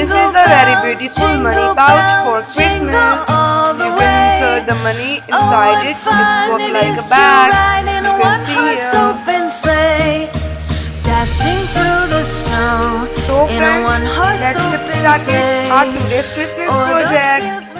This is a very beautiful money pouch for Christmas. You can insert the money inside it. It's worked like a bag. You can see here. Dashing through the snow. So friends, let's get started our today's Christmas project.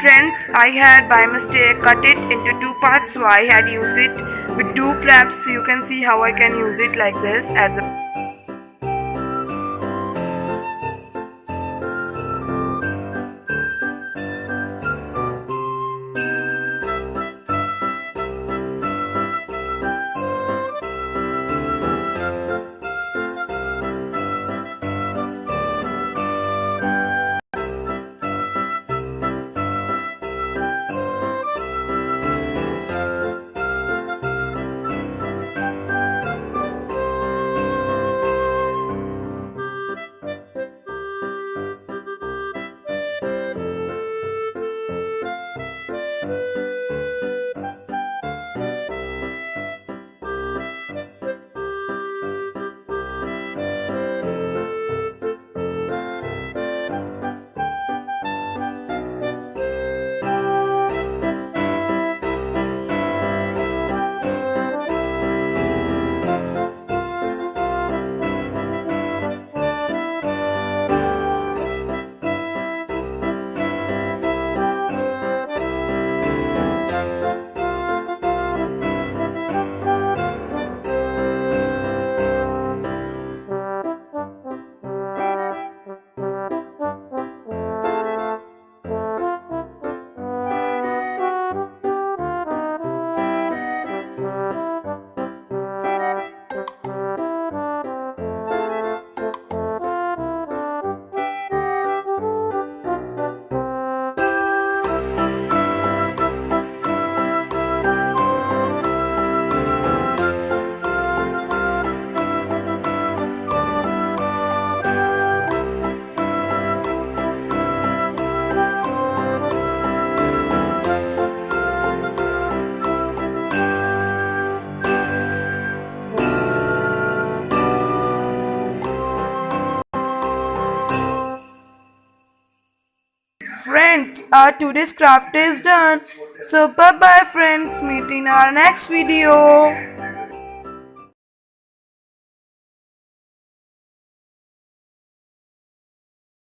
Friends, I had by mistake cut it into two parts, so I had used it with two flaps. You can see how I can use it like this as a friends, our today's craft is done. So bye bye friends, meet in our next video.